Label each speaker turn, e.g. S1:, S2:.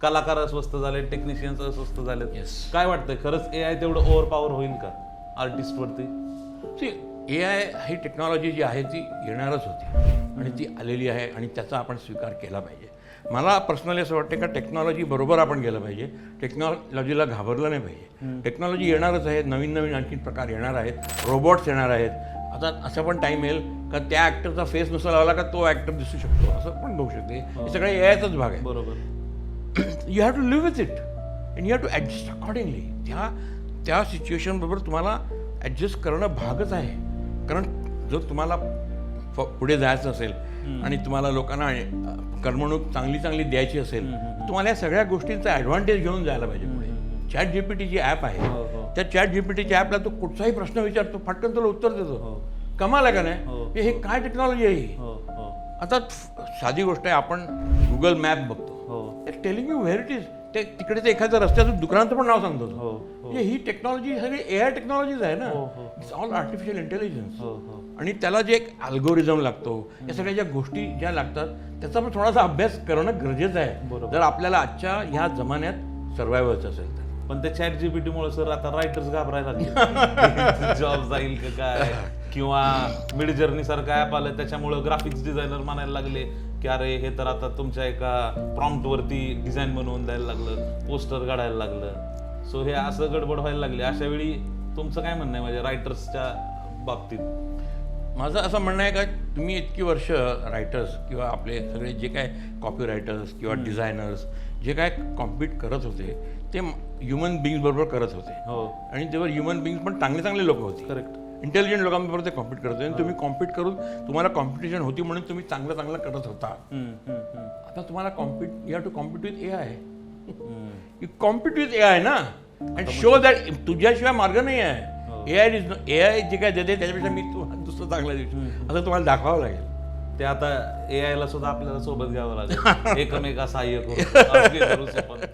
S1: कलाकार स्वस्त झाले, टेक्निशियन्स स्वस्त झाले.
S2: Yes.
S1: काय वाटतंय खरंच AI तेवढं ओव्हर पॉवर होईल का आर्टिस्टवरती?
S2: AI ही टेक्नॉलॉजी जी आहे ती येणारच होती आणि ती आलेली आहे आणि त्याचा आपण स्वीकार केला पाहिजे. मला पर्सनली असं वाटतं का टेक्नॉलॉजी बरोबर आपण गेलं पाहिजे, टेक्नॉलॉजीला घाबरलं नाही पाहिजे. टेक्नॉलॉजी येणारच आहे, नवीन नवीन आणखी प्रकार येणार आहेत, रोबोट्स येणार आहेत. आता असं पण टाईम येईल का त्या ॲक्टरचा फेस नुसता लावला का तो ॲक्टर दिसू शकतो, असं पण होऊ शकते. हे सगळं AIचाच भाग आहे.
S1: बरोबर.
S2: You have to live with it and you have to adjust accordingly. त्या सिच्युएशनबरोबर तुम्हाला ॲडजस्ट करणं भागच आहे. कारण जर तुम्हाला पुढे जायचं असेल आणि तुम्हाला लोकांना करमणूक चांगली चांगली द्यायची असेल, तुम्हाला या सगळ्या गोष्टींचा ॲडव्हान्टेज घेऊन जायला पाहिजे पुढे. ChatGPT जी ॲप आहे, त्या ChatGPTच्या ॲपला तो कुठचाही प्रश्न विचारतो, फटकन तुला उत्तर देतो. कमाल आहे का नाही? हे काय टेक्नॉलॉजी आहे ही? आता साधी गोष्ट आहे, आपण गुगल मॅप बघतो, telling you where it is. ते तिकडे ते एखाद्या रस्त्याचं दुकानाचं पण नाव सांगतो. म्हणजे ही टेक्नॉलॉजी सगळी AI टेक्नॉलॉजीज आहे ना. It's all artificial intelligence. आणि त्याला जे एक अल्गोरिझम लागतो, या सगळ्या ज्या गोष्टी ज्या लागतात त्याचा पण थोडासा अभ्यास करणं गरजेचं आहे जर आपल्याला आजच्या ह्या जमान्यात सर्व्हाइव्ह व्हायचं असेल तर.
S1: पण त्या ChatGPT-मुळे सर आता रायटर्स घाबरायला लागले. जॉब जाईल का काय, किंवा मिड जर्नी सारखं ॲप आलं त्याच्यामुळं ग्राफिक्स डिझायनर म्हणायला लागले की अरे हे तर आता तुमच्या एका प्रॉम्प्टवरती डिझाईन बनवून द्यायला लागलं, पोस्टर काढायला लागलं. सो हे असं गडबड व्हायला लागली. अशा वेळी तुमचं काय म्हणणं आहे म्हणजे रायटर्सच्या बाबतीत?
S2: माझं असं म्हणणं आहे का तुम्ही इतकी वर्ष रायटर्स किंवा आपले सगळे जे काय कॉपी रायटर्स किंवा डिझायनर्स जे काय कॉम्पीट करत होते ते ह्युमन बिंग्स बरोबर करत होते. आणि तेव्हा ह्युमन बिंग्स पण चांगले चांगले लोक होते,
S1: करेक्ट,
S2: इंटेलिजंट लोकांबरोबर ते कॉम्पीट करत होते. आणि तुम्ही कॉम्पीट करून तुम्हाला कॉम्पिटिशन होती म्हणून तुम्ही चांगलं चांगलं करत होता. आता तुम्हाला you have to compete with AI. You compete with AI ना, अँड शो दॅट तुझ्याशिवाय मार्ग नाही आहे. AI जे काय देते त्याच्यापेक्षा मी दुसरं चांगलं देऊ असं तुम्हाला दाखवावं लागेल.
S1: ते आता AI ला सुद्धा आपल्याला सोबत घ्यावं लागेल, एकमेका सहाय्य करू.